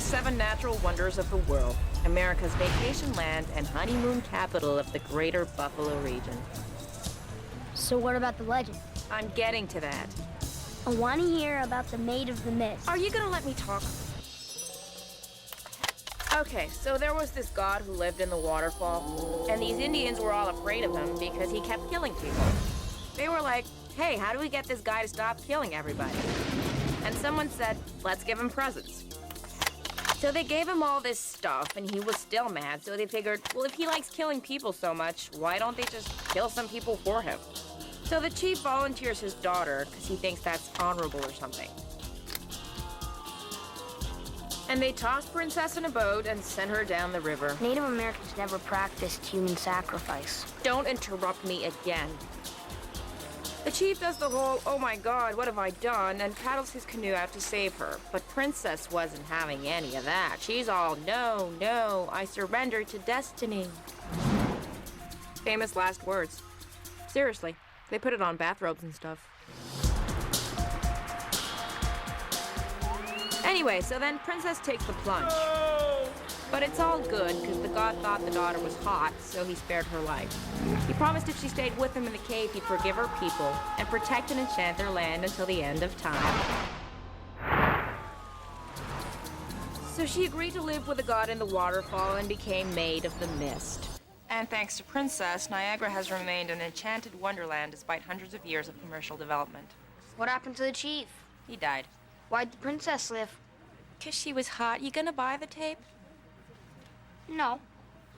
7 natural wonders of the world, America's vacation land and honeymoon capital of the greater Buffalo region. So what about the legend? I'm getting to that. I want to hear about the Maid of the Mist. Are you gonna let me talk? Okay, so there was this god who lived in the waterfall, and these Indians were all afraid of him because he kept killing people. They were like, hey, how do we get this guy to stop killing everybody? And someone said, let's give him presents. So they gave him all this stuff, and he was still mad, so they figured, well, if he likes killing people so much, why don't they just kill some people for him? So the chief volunteers his daughter, because he thinks that's honorable or something. And they tossed Princess in a boat and sent her down the river. Native Americans never practiced human sacrifice. Don't interrupt me again. The chief does the whole, oh my god, what have I done, and paddles his canoe out to save her. But Princess wasn't having any of that. She's all, no, no, I surrender to destiny. Famous last words. Seriously, they put it on bathrobes and stuff. Anyway, so then Princess takes the plunge. But it's all good, because the god thought the daughter was hot, so he spared her life. He promised if she stayed with him in the cave, he'd forgive her people and protect and enchant their land until the end of time. So she agreed to live with the god in the waterfall and became Maid of the Mist. And thanks to Princess, Niagara has remained an enchanted wonderland despite hundreds of years of commercial development. What happened to the chief? He died. Why'd the princess live? 'Cause she was hot. You gonna buy the tape? No.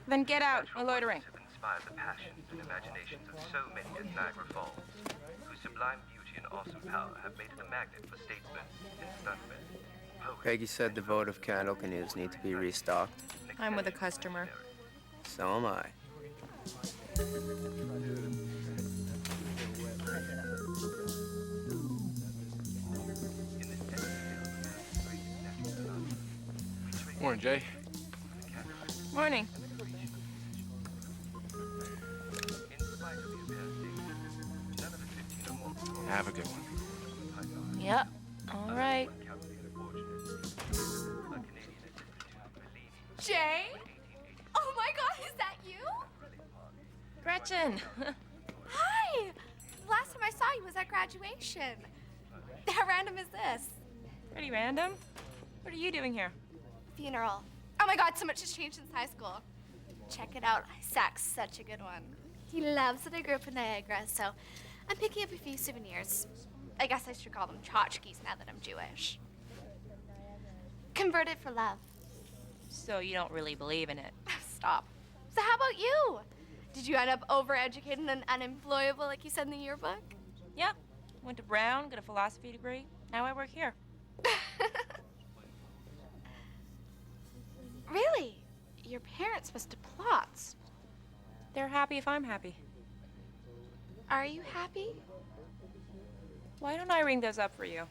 Then get out. We're loitering. Have inspired the passions and imaginations of so many at Niagara Falls, whose sublime beauty and awesome power have made it a magnet for statesmen and stuntmen. Poets, Peggy said the votive candle canoes need to be restocked. I'm with a customer. So am I. Morning, Jay. Morning. Have a good one. Yep. All right. Jay? Oh my god, is that you? Gretchen. Hi! Last time I saw you was at graduation. How random is this? Pretty random. What are you doing here? Funeral. Oh my god, so much has changed since high school. Check it out, Isaac's such a good one. He loves that I grew up in Niagara, so I'm picking up a few souvenirs. I guess I should call them tchotchkes now that I'm Jewish. Converted for love. So you don't really believe in it? Stop. So how about you? Did you end up overeducated and unemployable like you said in the yearbook? Yeah. Went to Brown, got a philosophy degree. Now I work here. Really? Your parents must have plots. They're happy if I'm happy. Are you happy? Why don't I ring those up for you?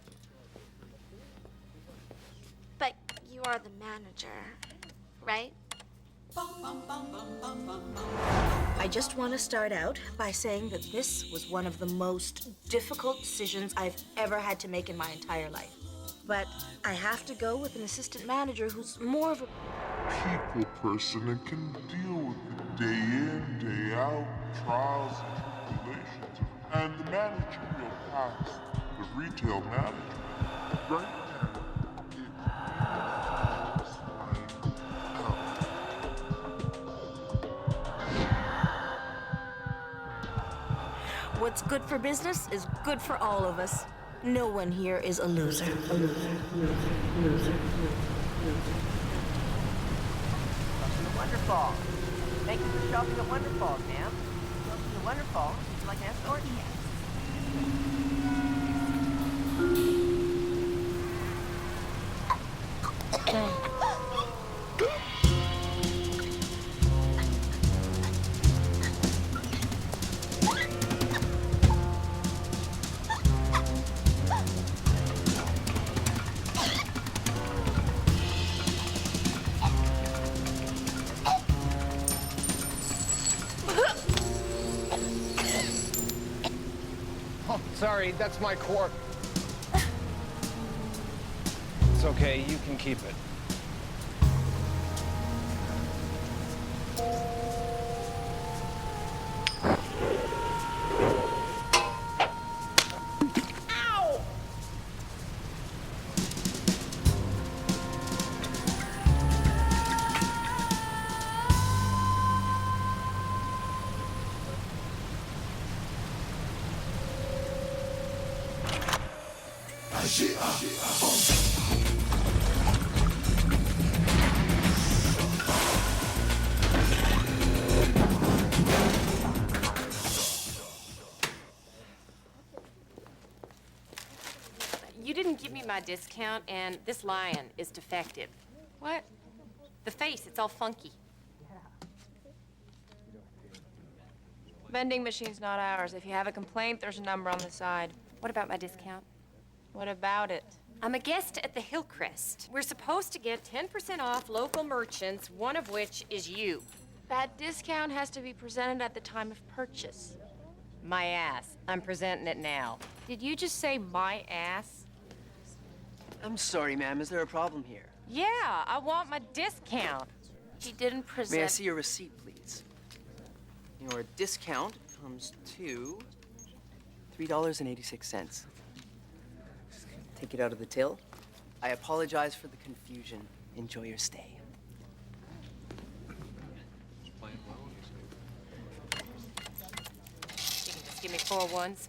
But you are the manager, right? I just want to start out by saying that this was one of the most difficult decisions I've ever had to make in my entire life. But I have to go with an assistant manager who's more of a people person and can deal with the day in, day out trials and tribulations and the managerial paths, the retail manager. Right now, it's what's good for business is good for all of us. No one here is a loser. Wonderfalls. Thank you for shopping at Wonderfalls, ma'am. Shopping at Wonderfalls, would you like an escort? Sorry, that's my quart. It's okay, you can keep it. You didn't give me my discount, and this lion is defective. What? The face, it's all funky. Vending machine's not ours. If you have a complaint, there's a number on the side. What about my discount? What about it? I'm a guest at the Hillcrest. We're supposed to get 10% off local merchants, one of which is you. That discount has to be presented at the time of purchase. My ass. I'm presenting it now. Did you just say my ass? I'm sorry, ma'am. Is there a problem here? Yeah, I want my discount. She didn't present... May I see your receipt, please? Your discount comes to $3.86. Take it out of the till. I apologize for the confusion. Enjoy your stay. You can just give me 4 ones.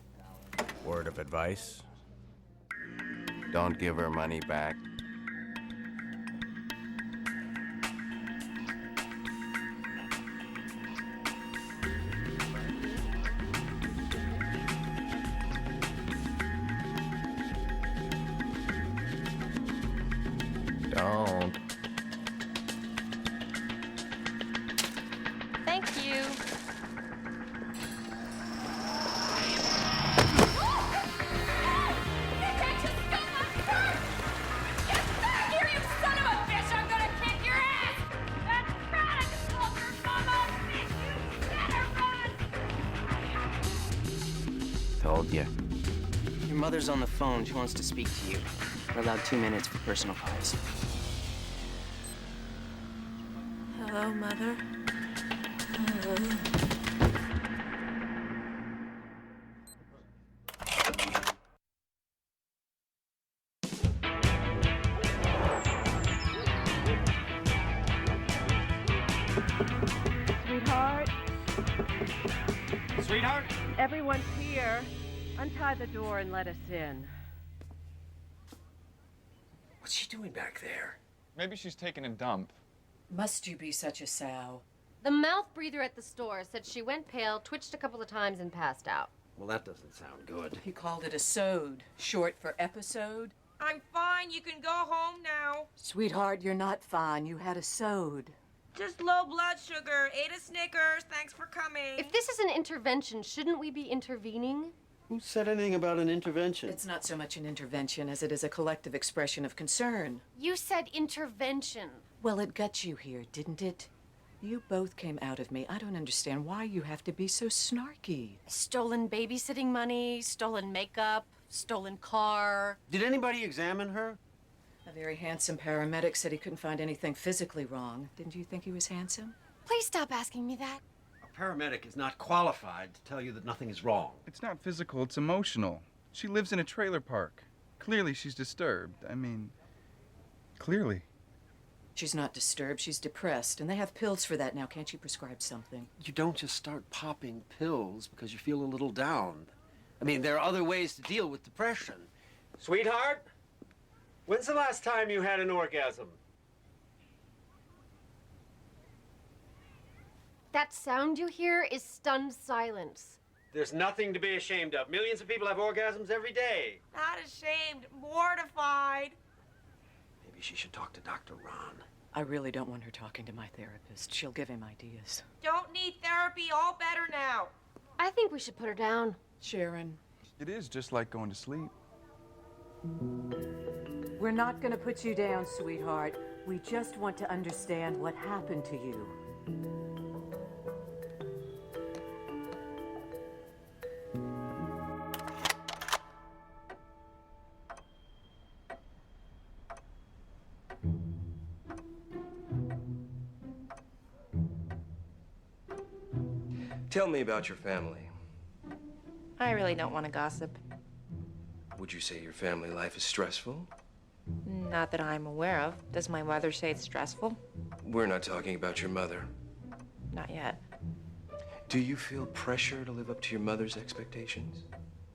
Word of advice? Don't give her money back. Don't. Thank you. Told you. Your mother's on the phone. She wants to speak to you. We're allowed 2 minutes for personal calls. Hello, Mother. Hello. Sweetheart, Sweetheart? everyone's here. Untie the door and let us in. What's she doing back there? Maybe she's taking a dump. Must you be such a sow? The mouth breather at the store said she went pale, twitched a couple of times, and passed out. Well, that doesn't sound good. He called it a sode, short for episode. I'm fine. You can go home now. Sweetheart, you're not fine. You had a sode. Just low blood sugar. Ate a Snickers. Thanks for coming. If this is an intervention, shouldn't we be intervening? Who said anything about an intervention? It's not so much an intervention as it is a collective expression of concern. You said intervention. Well, it got you here, didn't it? You both came out of me. I don't understand why you have to be so snarky. Stolen babysitting money, stolen makeup, stolen car. Did anybody examine her? A very handsome paramedic said he couldn't find anything physically wrong. Didn't you think he was handsome? Please stop asking me that. A paramedic is not qualified to tell you that nothing is wrong. It's not physical, it's emotional. She lives in a trailer park. Clearly she's disturbed. I mean, clearly. She's not disturbed, she's depressed, and they have pills for that now. Can't you prescribe something? You don't just start popping pills because you feel a little down. I mean, there are other ways to deal with depression. Sweetheart, when's the last time you had an orgasm? That sound you hear is stunned silence. There's nothing to be ashamed of. Millions of people have orgasms every day. Not ashamed. Mortified. Maybe she should talk to Dr. Ron. I really don't want her talking to my therapist. She'll give him ideas. Don't need therapy. All better now. I think we should put her down. Sharon. It is just like going to sleep. We're not going to put you down, sweetheart. We just want to understand what happened to you. Tell me about your family. I really don't want to gossip. Would you say your family life is stressful? Not that I'm aware of. Does my mother say it's stressful? We're not talking about your mother. Not yet. Do you feel pressure to live up to your mother's expectations?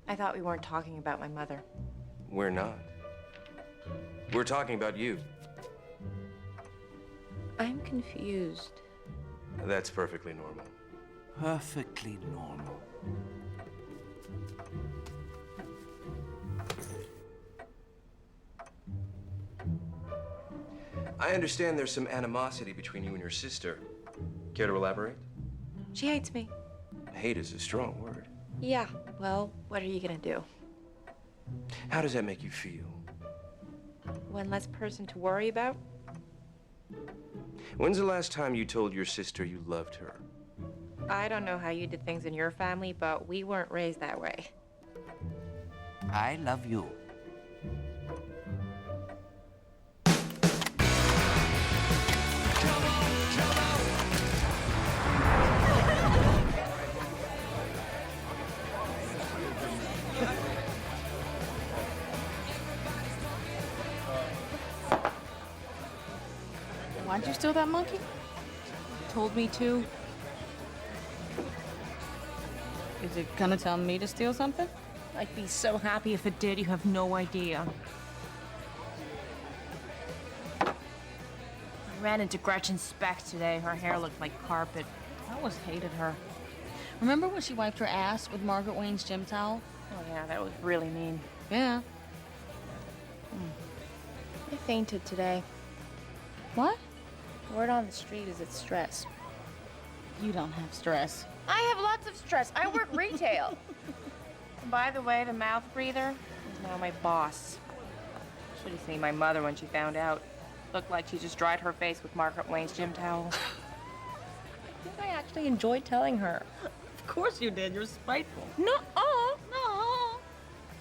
I thought we weren't talking about my mother. We're not. We're talking about you. I'm confused. That's perfectly normal. Perfectly normal. I understand there's some animosity between you and your sister. Care to elaborate? She hates me. Hate is a strong word. Yeah, well, what are you gonna do? How does that make you feel? One less person to worry about? When's the last time you told your sister you loved her? I don't know how you did things in your family, but we weren't raised that way. I love you. Why'd you steal that monkey? Told me to. Is it gonna tell me to steal something? I'd be so happy if it did. You have no idea. I ran into Gretchen Speck today. Her hair looked like carpet. I always hated her. Remember when she wiped her ass with Margaret Wayne's gym towel? Oh yeah, that was really mean. Yeah. I fainted today. What? Word on the street is it's stress. You don't have stress. I have lots of stress. I work retail. By the way, the mouth breather is now my boss. Should have seen my mother when she found out. Looked like she just dried her face with Margaret Wayne's gym towel. I think I actually enjoyed telling her. Of course you did. You're spiteful. No.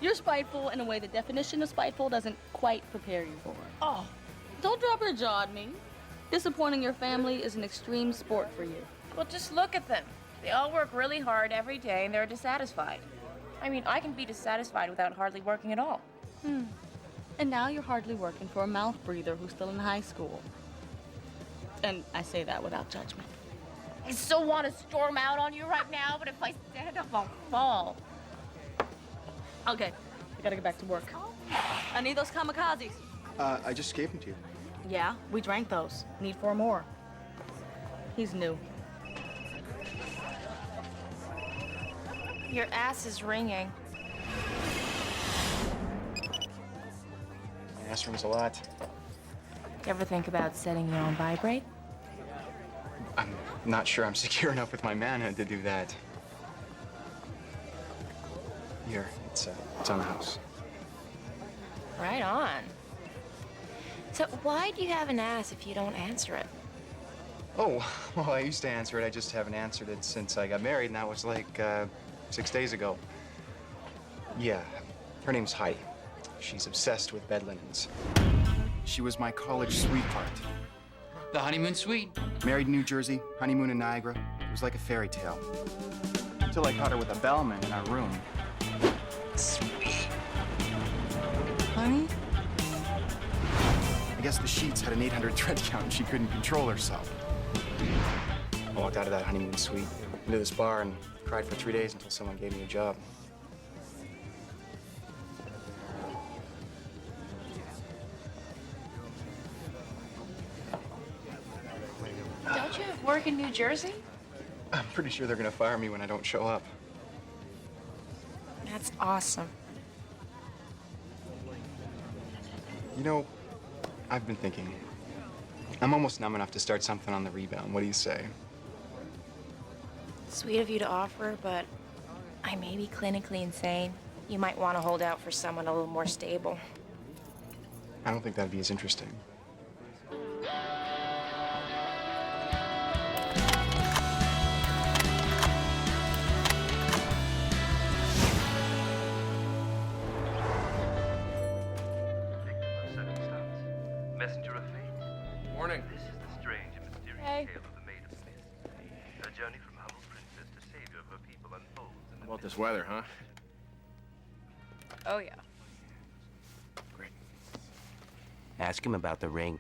You're spiteful in a way the definition of spiteful doesn't quite prepare you for. Oh. Don't drop your jaw at me. Disappointing your family is an extreme sport for you. Well, just look at them. They all work really hard every day and they're dissatisfied. I mean, I can be dissatisfied without hardly working at all. And now you're hardly working for a mouth breather who's still in high school. And I say that without judgment. I so want to storm out on you right now, but if I stand up, I'll fall. Okay, I gotta get back to work. I need those kamikazes. I just gave them to you. Yeah, we drank those. Need 4 more. He's new. Your ass is ringing. My ass rings a lot. You ever think about setting your own vibrate? I'm not sure I'm secure enough with my manhood to do that. Here, it's on the house. Right on. So why do you have an ass if you don't answer it? Oh, well, I used to answer it. I just haven't answered it since I got married, and that was like 6 days ago. Yeah, her name's Heidi. She's obsessed with bed linens. She was my college sweetheart. The honeymoon suite. Married in New Jersey, honeymoon in Niagara. It was like a fairy tale. Until I caught her with a bellman in our room. Sweet. Honey? I guess the sheets had an 800 thread count and she couldn't control herself. I walked out of that honeymoon suite into this bar and cried for 3 days until someone gave me a job. Don't you have work in New Jersey? I'm pretty sure they're gonna fire me when I don't show up. That's awesome. You know, I've been thinking. I'm almost numb enough to start something on the rebound. What do you say? Sweet of you to offer, but I may be clinically insane. You might want to hold out for someone a little more stable. I don't think that'd be as interesting. Messenger of fate. Morning. This is the strange and mysterious Hey. tale of the Maid of Mist. Her journey from humble princess to savior of her people unfolds in the How about this weather, huh? Oh, yeah. Ask him about the ring.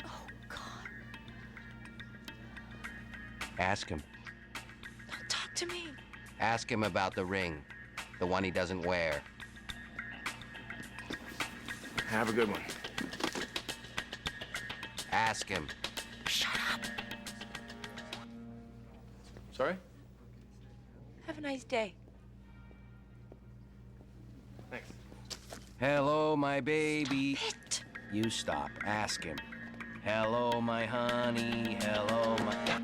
Oh, God. Ask him. Talk to me. Ask him about the ring. The one he doesn't wear. Have a good one. Ask him. Shut up. Sorry? Have a nice day. Thanks. Hello, my baby. You stop. Ask him. Hello, my honey. Hello, my...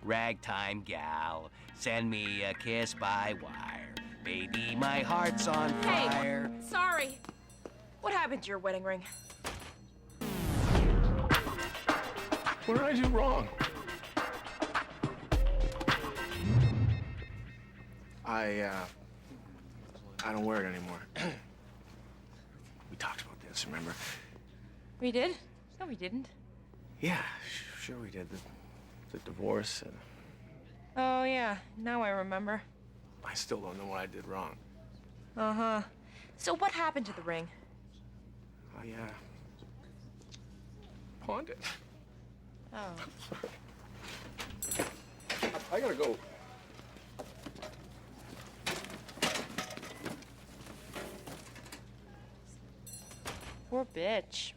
Ragtime gal. Send me a kiss by wire. Baby, my heart's on fire. Hey, sorry. What happened to your wedding ring? What did I do wrong? I don't wear it anymore. We talked about this, remember? We did? No, we didn't. Yeah, sure we did. The divorce, and Oh, yeah. Now I remember. I still don't know what I did wrong. Uh-huh. So what happened to the ring? I pawned it. Oh. I gotta go. Poor bitch.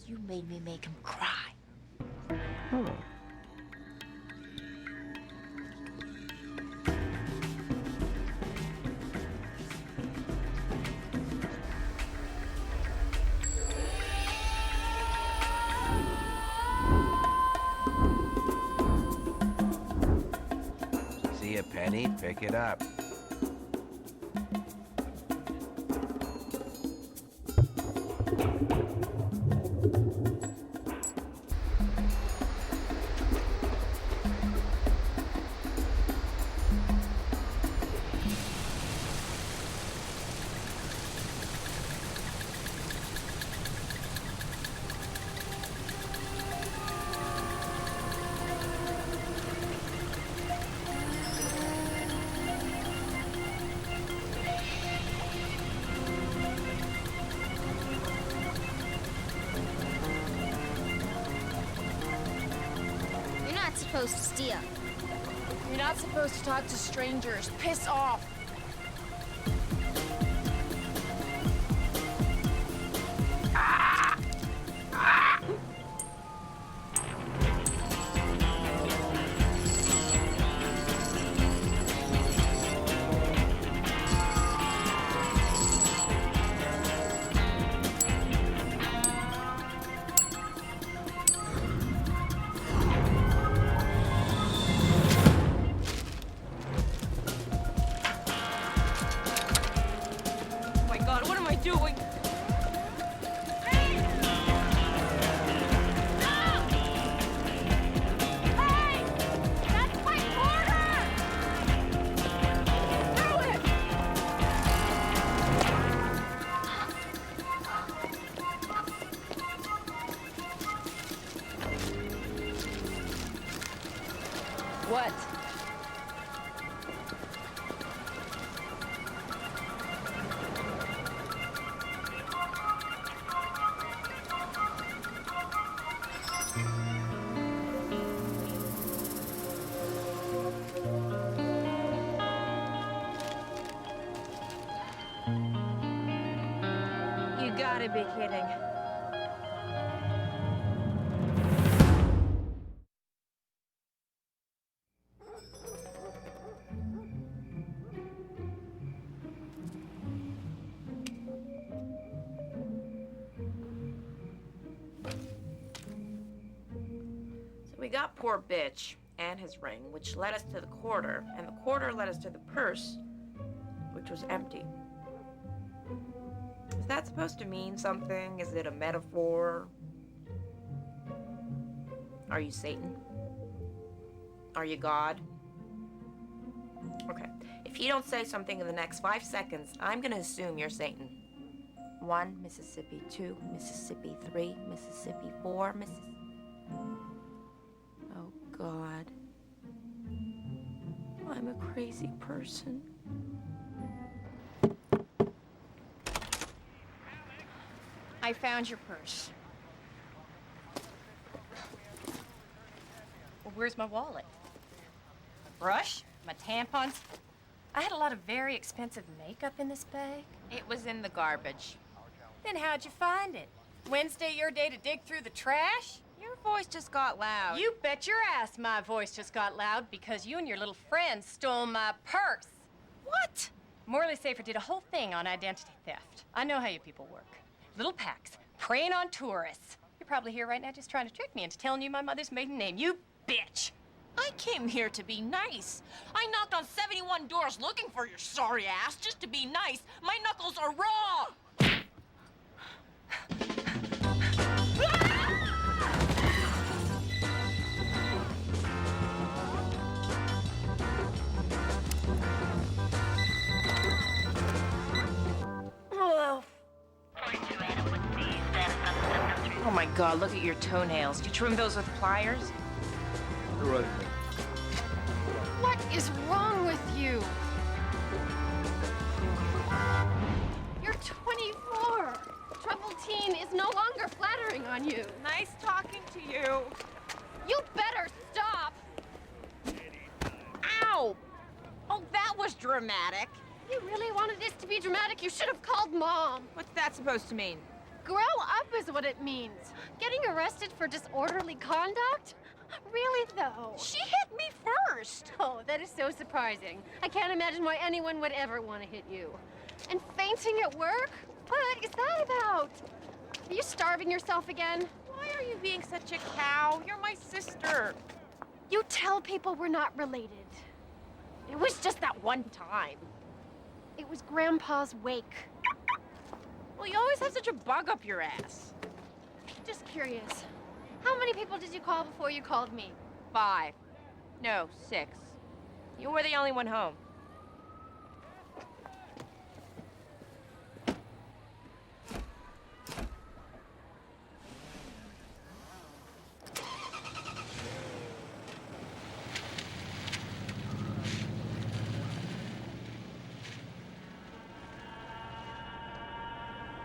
You made me make him cry. Oh. See a penny? Pick it up. You're not supposed to steal. You're not supposed to talk to strangers. Piss off. Oh my God, what am I doing? What? You gotta be kidding. So we got poor bitch and his ring, which led us to the quarter, and the quarter led us to the purse, which was empty. Is that supposed to mean something? Is it a metaphor? Are you Satan? Are you God? Okay, if you don't say something in the next 5 seconds, I'm gonna assume you're Satan. 1, Mississippi. 2, Mississippi. 3, Mississippi. 4, Mississippi. Oh, God. I'm a crazy person. I found your purse. Well, where's my wallet? My brush? My tampons? I had a lot of very expensive makeup in this bag. It was in the garbage. Then how'd you find it? Wednesday your day to dig through the trash? Your voice just got loud. You bet your ass my voice just got loud because you and your little friend stole my purse. What? Morley Safer did a whole thing on identity theft. I know how you people work. Little packs, preying on tourists. You're probably here right now just trying to trick me into telling you my mother's maiden name. You bitch! I came here to be nice. I knocked on 71 doors looking for your sorry ass just to be nice. My knuckles are raw! Oh my God, look at your toenails. You trim those with pliers? Right. What is wrong with you? You're 24. Troubled teen is no longer flattering on you. Nice talking to you. You better stop. Ow! Oh, that was dramatic. You really wanted this to be dramatic, you should have called Mom. What's that supposed to mean? Grow up is what it means. Getting arrested for disorderly conduct? Really, though? She hit me first. Oh, that is so surprising. I can't imagine why anyone would ever want to hit you. And fainting at work? What is that about? Are you starving yourself again? Why are you being such a cow? You're my sister. You tell people we're not related. It was just that one time. It was Grandpa's wake. Well, you always have such a bug up your ass. Just curious. How many people did you call before you called me? 5. No, 6. You were the only one home.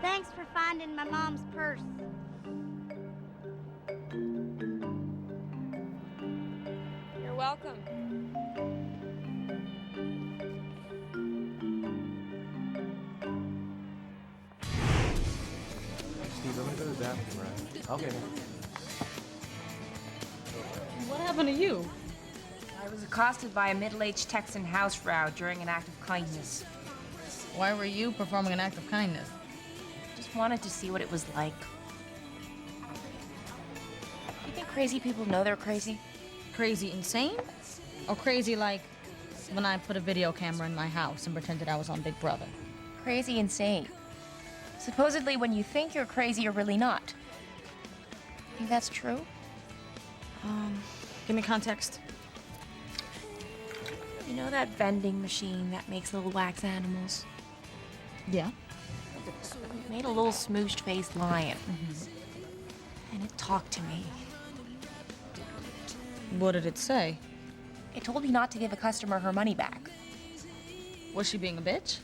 Thanks for finding my mom's purse. You're welcome. Steve, I'm gonna go to the bathroom, right? Okay. What happened to you? I was accosted by a middle-aged Texan house row during an act of kindness. Why were you performing an act of kindness? Just wanted to see what it was like. You think crazy people know they're crazy? Crazy insane? Or crazy like when I put a video camera in my house and pretended I was on Big Brother? Crazy insane. Supposedly when you think you're crazy, you're really not. Think that's true? Give me context. You know that vending machine that makes little wax animals? Yeah. It made a little smooshed-faced lion. And it talked to me. What did it say? It told me not to give a customer her money back. Was she being a bitch?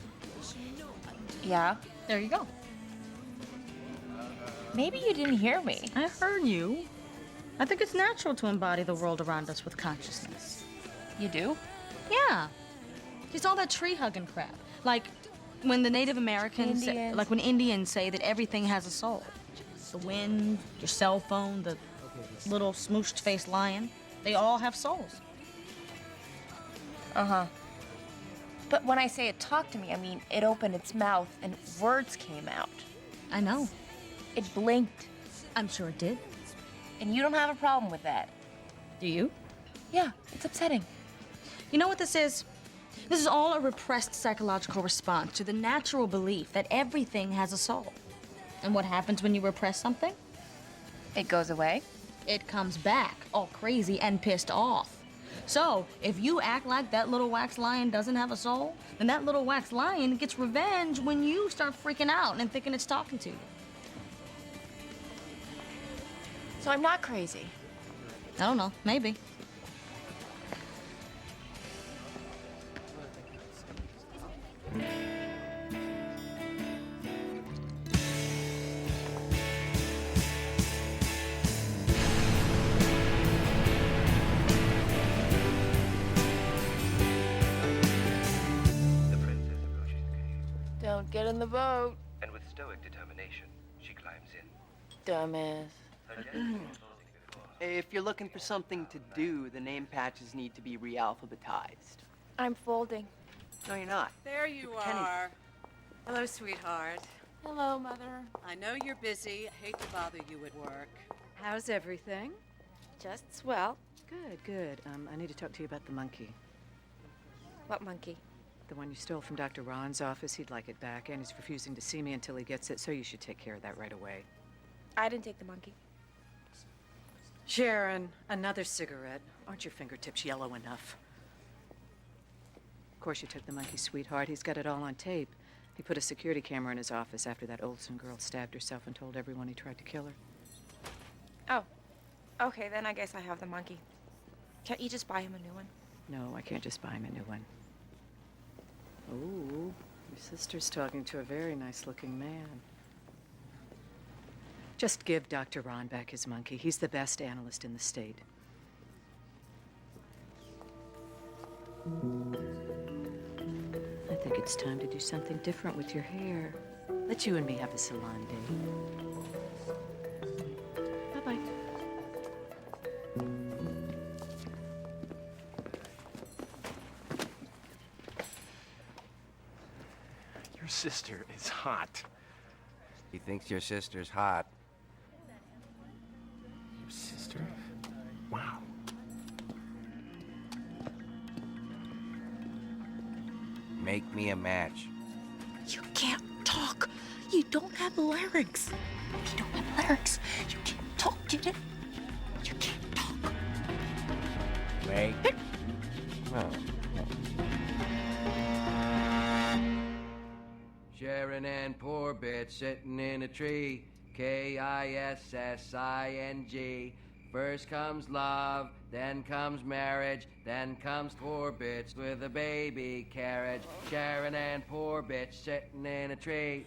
Yeah. There you go. Maybe you didn't hear me. I heard you. I think it's natural to embody the world around us with consciousness. You do? Yeah. It's all that tree-hugging crap. Like when the Native Americans, like when Indians say that everything has a soul. The wind, your cell phone, the little smooshed-faced lion, they all have souls. Uh-huh. But when I say it talked to me, I mean it opened its mouth and words came out. I know. It blinked. I'm sure it did. And you don't have a problem with that. Do you? Yeah, it's upsetting. You know what this is? This is all a repressed psychological response to the natural belief that everything has a soul. And what happens when you repress something? It goes away. It comes back, all crazy and pissed off. So, if you act like that little wax lion doesn't have a soul, then that little wax lion gets revenge when you start freaking out and thinking it's talking to you. So I'm not crazy. I don't know, maybe. in the boat. And with stoic determination, she climbs in. Dumbass. Her destiny If you're looking for something to do, the name patches need to be re-alphabetized. I'm folding. No, you're not. There you Kenny. are. Hello, sweetheart. Hello, Mother. I know you're busy. I hate to bother you at work. How's everything? Just swell. Good, good. I need to talk to you about the monkey. What monkey? The one you stole from Dr. Ron's office. He'd like it back, and he's refusing to see me until he gets it, so you should take care of that right away. I didn't take the monkey. Sharon, another cigarette. Aren't your fingertips yellow enough? Of course you took the monkey, sweetheart. He's got it all on tape. He put a security camera in his office after that Olsen girl stabbed herself and told everyone he tried to kill her. Oh. Okay, then I guess I have the monkey. Can't you just buy him a new one? No, I can't just buy him a new one. Ooh, your sister's talking to a very nice-looking man. Just give Dr. Ron back his monkey. He's the best analyst in the state. I think it's time to do something different with your hair. Let you and me have a salon day. Bye-bye. Your sister is hot. He thinks your sister's hot. Your sister? Wow. Make me a match. You can't talk. You don't have larynx. If you don't have larynx, you can't talk, get it? You can't talk. Make. Oh. Sharon and poor bitch sitting in a tree. Kissing. First comes love, then comes marriage, then comes poor bitch with a baby carriage. Sharon and poor bitch sitting in a tree.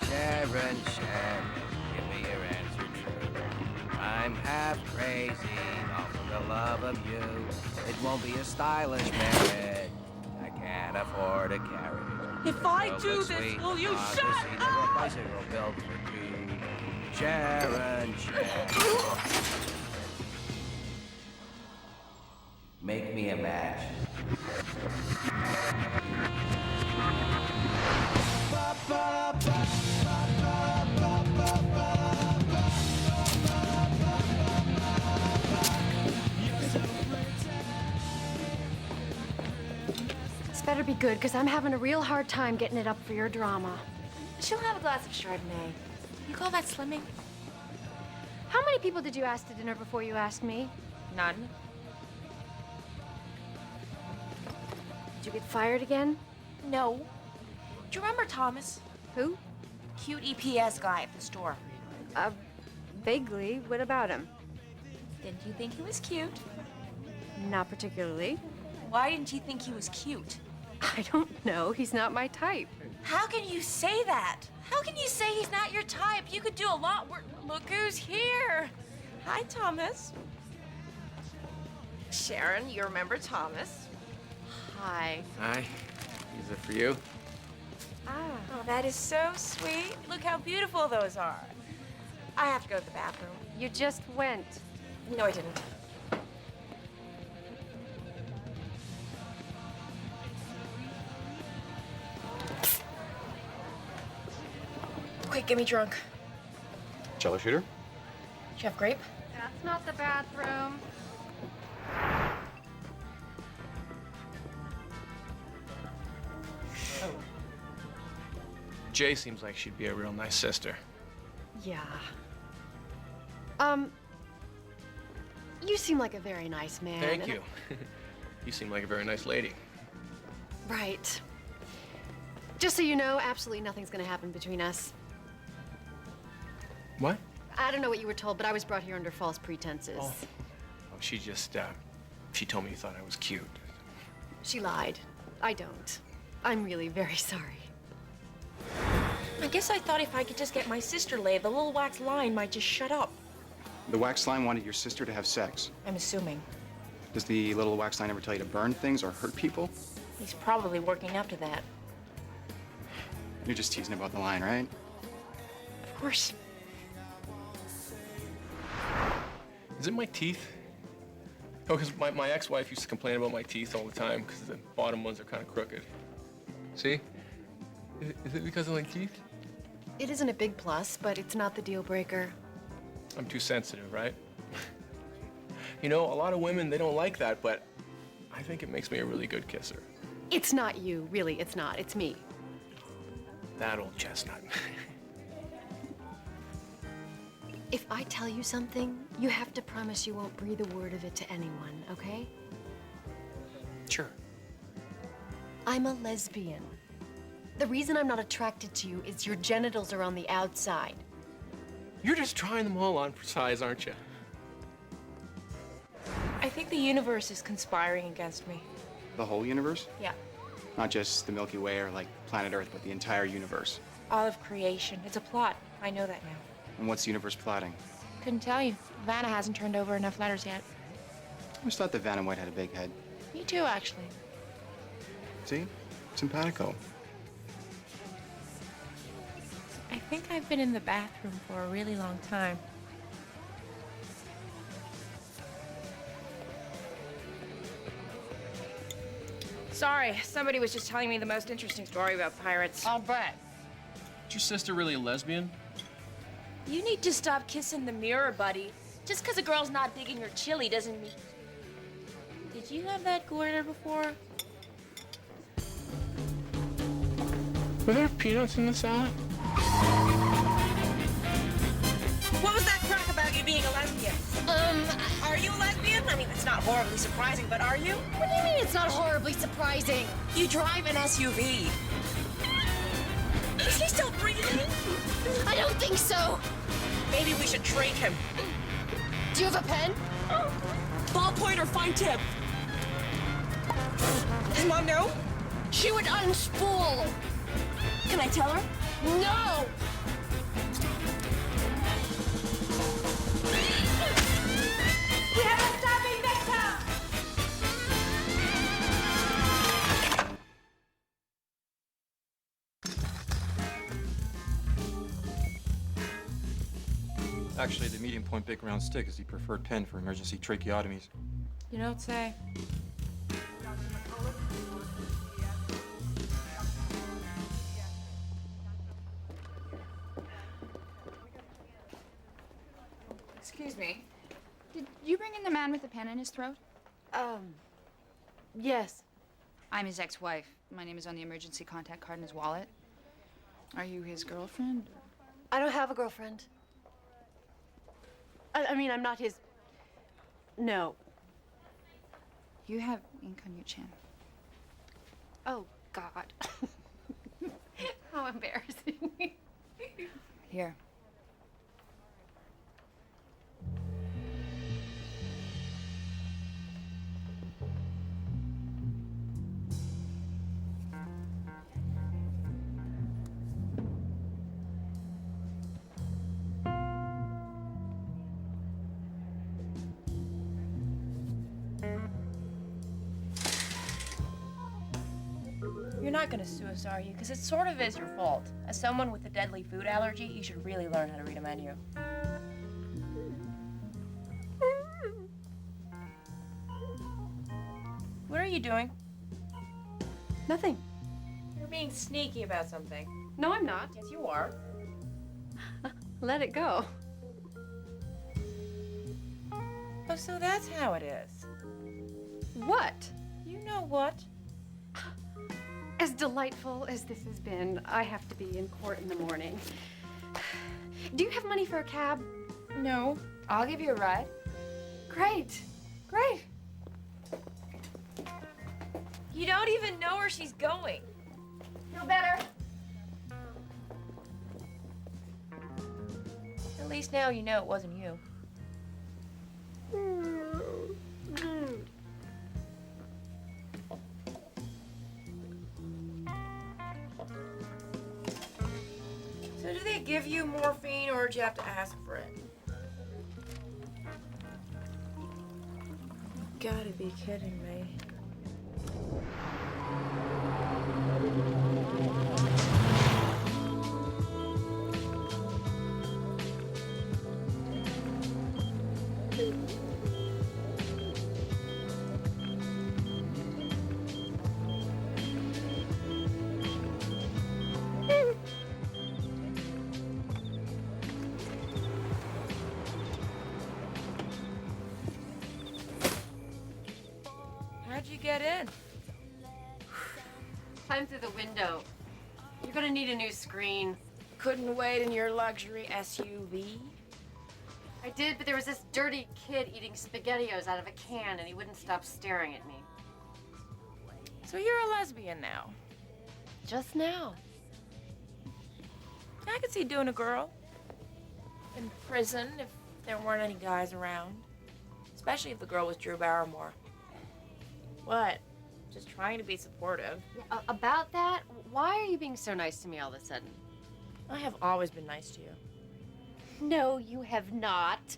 Sharon, give me your answer true. I'm half crazy off of the love of you. It won't be a stylish marriage. I can't afford a carriage. If I Girls do look this, sweet, will you I'll shut just see the up? bicycle built for two. Sharon. Make me a match. This better be good, because I'm having a real hard time getting it up for your drama. She'll have a glass of Chardonnay. You call that slimming? How many people did you ask to dinner before you asked me? None. Did you get fired again? No. Do you remember Thomas? Who? Cute EPS guy at the store. Vaguely. What about him? Didn't you think he was cute? Not particularly. Why didn't you think he was cute? I don't know. He's not my type. How can you say that? How can you say he's not your type? You could do a lot worse. Look who's here. Hi, Thomas. Sharon, you remember Thomas? Hi. Hi. These are for you. Oh, that is so sweet. Look how beautiful those are. I have to go to the bathroom. You just went. No, I didn't. Quick, get me drunk. Jello shooter? Do you have grape? That's not the bathroom. Jay seems like she'd be a real nice sister. Yeah. You seem like a very nice man. Thank you. You seem like a very nice lady. Right. Just so you know, absolutely nothing's gonna happen between us. What? I don't know what you were told, but I was brought here under false pretenses. Oh, she just, she told me you thought I was cute. She lied. I don't. I'm really very sorry. I guess I thought if I could just get my sister laid, the little wax lion might just shut up. The wax lion wanted your sister to have sex. I'm assuming. Does the little wax lion ever tell you to burn things or hurt people? He's probably working up to that. You're just teasing about the line, right? Of course. Is it my teeth? Oh, because my ex-wife used to complain about my teeth all the time because the bottom ones are kind of crooked. See? Is it because of my teeth? It isn't a big plus, but it's not the deal breaker. I'm too sensitive, right? You know, a lot of women, they don't like that, but I think it makes me a really good kisser. It's not you, really, it's not. It's me. That old chestnut. If I tell you something, you have to promise you won't breathe a word of it to anyone, okay? Sure. I'm a lesbian. The reason I'm not attracted to you is your genitals are on the outside. You're just trying them all on for size, aren't you? I think the universe is conspiring against me. The whole universe? Yeah. Not just the Milky Way or like planet Earth, but the entire universe. All of creation. It's a plot. I know that now. And what's the universe plotting? Couldn't tell you. Vanna hasn't turned over enough letters yet. I always thought that Vanna White had a big head. Me too, actually. See? Simpatico. I think I've been in the bathroom for a really long time. Sorry, somebody was just telling me the most interesting story about pirates. I'll bet. Is your sister really a lesbian? You need to stop kissing the mirror, buddy. Just because a girl's not digging your chili doesn't mean... Did you have that goiter before? Were there peanuts in the salad? What was that crack about you being a lesbian? Are you a lesbian? I mean, it's not horribly surprising, but are you? What do you mean it's not horribly surprising? You drive an SUV. Is he still breathing? I don't think so. Maybe we should trade him. Do you have a pen? Ballpoint or fine tip? Does Mom know? She would unspool. Can I tell her? No! We have a stopping victim! Actually, the medium point big round stick is the preferred pen for emergency tracheotomies. You don't say. Excuse me. Did you bring in the man with the pen in his throat? Yes. I'm his ex-wife. My name is on the emergency contact card in his wallet. Are you his girlfriend? I don't have a girlfriend. I mean, I'm not his... No. You have ink on your chin. Oh, God. How embarrassing. Here. You're not gonna sue us, are you? Because it sort of is your fault. As someone with a deadly food allergy, you should really learn how to read a menu. What are you doing? Nothing. You're being sneaky about something. No, I'm not. Yes, you are. Let it go. Oh, so that's how it is. What? You know what? As delightful as this has been, I have to be in court in the morning. Do you have money for a cab? No. I'll give you a ride. Great. Great. You don't even know where she's going. Feel better? At least now you know it wasn't you. So do they give you morphine or do you have to ask for it? You gotta be kidding me. How'd you get in? Climb through the window. You're gonna need a new screen. Couldn't wait in your luxury SUV? I did, but there was this dirty kid eating SpaghettiOs out of a can, and he wouldn't stop staring at me. So you're a lesbian now? Just now. I could see doing a girl. In prison, if there weren't any guys around. Especially if the girl was Drew Barrymore. What? Just trying to be supportive. Yeah, about that, why are you being so nice to me all of a sudden? I have always been nice to you. No, you have not.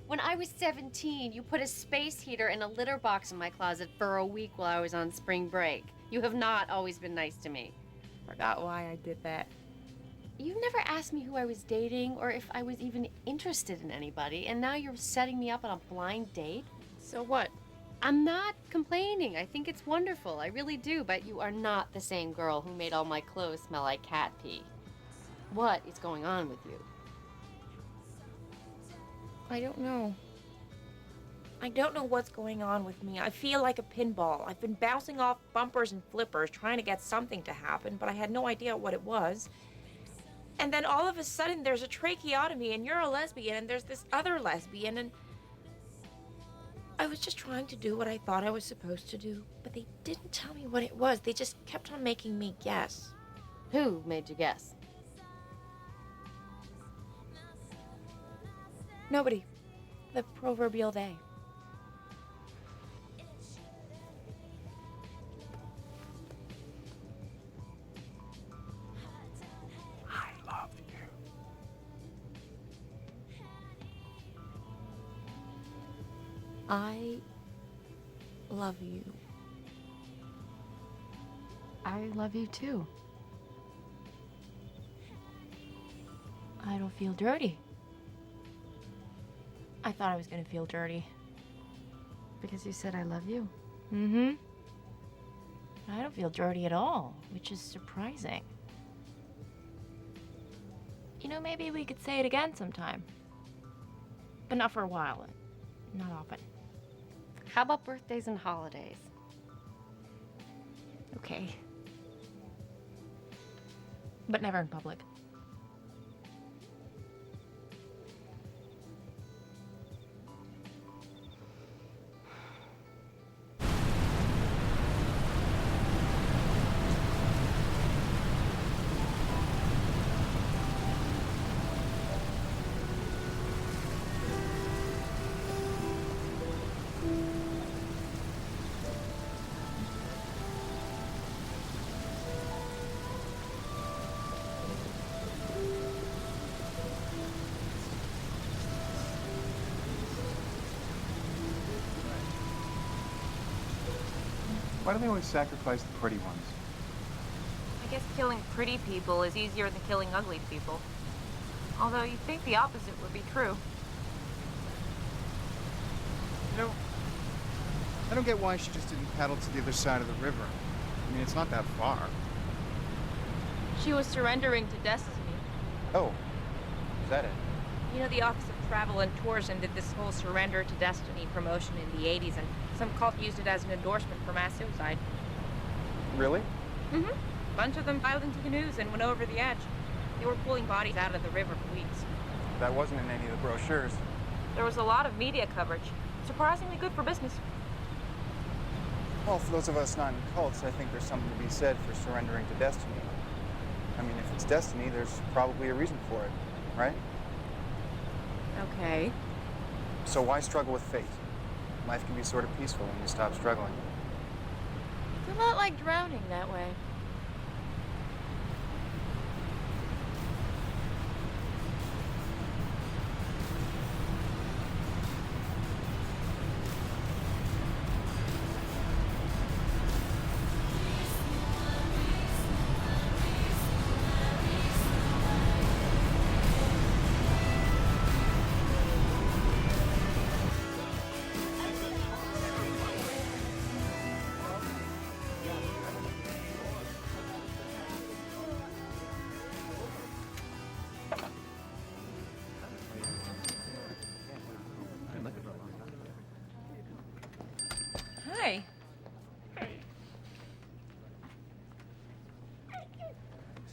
When I was 17, you put a space heater in a litter box in my closet for a week while I was on spring break. You have not always been nice to me. Forgot why I did that. You've never asked me who I was dating or if I was even interested in anybody, and now you're setting me up on a blind date? So what? I'm not complaining. I think it's wonderful. I really do, but you are not the same girl who made all my clothes smell like cat pee. What is going on with you? I don't know. I don't know what's going on with me. I feel like a pinball. I've been bouncing off bumpers and flippers trying to get something to happen, but I had no idea what it was. And then all of a sudden there's a tracheotomy and you're a lesbian and there's this other lesbian and I was just trying to do what I thought I was supposed to do, but they didn't tell me what it was. They just kept on making me guess. Who made you guess? Nobody. The proverbial they. I love you. I love you. I love you too. I don't feel dirty. I thought I was gonna feel dirty. Because you said I love you. Mm-hmm. I don't feel dirty at all, which is surprising. You know, maybe we could say it again sometime. But not for a while. Not often. How about birthdays and holidays? Okay. But never in public. Why do they always sacrifice the pretty ones? I guess killing pretty people is easier than killing ugly people. Although you'd think the opposite would be true. You know, I don't get why she just didn't paddle to the other side of the river. I mean, it's not that far. She was surrendering to destiny. Oh, is that it? You know, the Office of Travel and Tourism did this whole surrender to destiny promotion in the 80s, and some cult used it as an endorsement for mass suicide. Really? Mm-hmm. A bunch of them piled into canoes and went over the edge. They were pulling bodies out of the river for weeks. That wasn't in any of the brochures. There was a lot of media coverage. Surprisingly good for business. Well, for those of us not in cults, I think there's something to be said for surrendering to destiny. I mean, if it's destiny, there's probably a reason for it, right? Okay. So why struggle with fate? Life can be sort of peaceful when you stop struggling. It's a lot like drowning that way.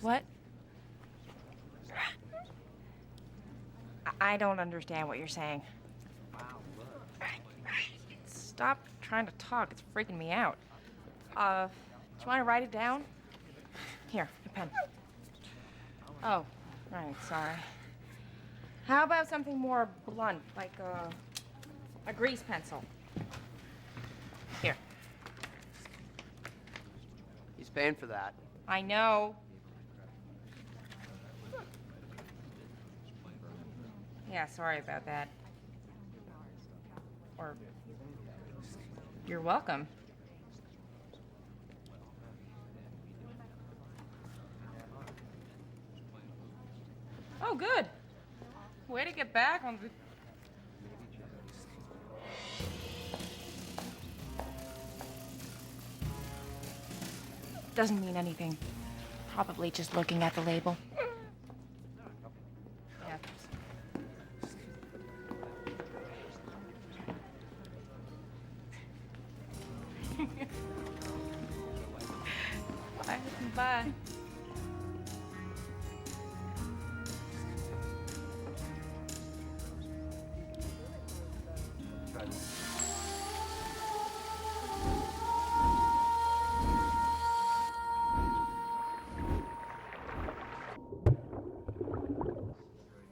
What? I don't understand what you're saying. Stop trying to talk. It's freaking me out. Do you want to write it down? Here, your pen. Oh, right, sorry. How about something more blunt, like a grease pencil? Here. He's paying for that. I know. Yeah, sorry about that. Or, you're welcome. Oh, good. Way to get back on the... Doesn't mean anything. Probably just looking at the label. Yeah. Bye. Bye.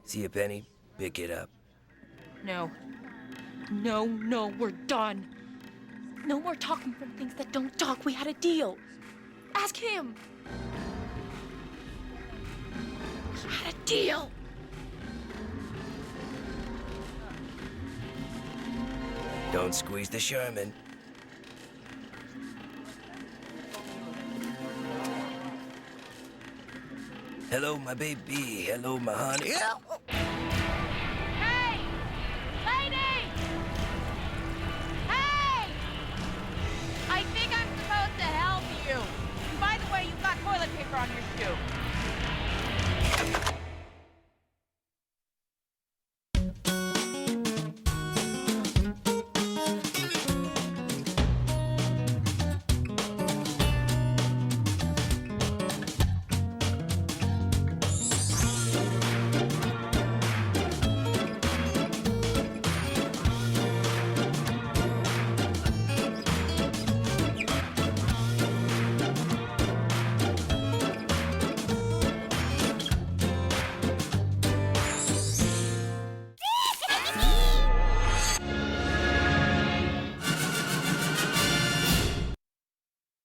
See a penny? Pick it up. No. No, no, we're done. No more talking from things that don't talk. We had a deal. Ask him. We had a deal. Don't squeeze the Sherman. Hello, my baby. Hello, my honey. Hey! Lady! Hey! I think I'm supposed to help you. And by the way, you've got toilet paper on your shoe.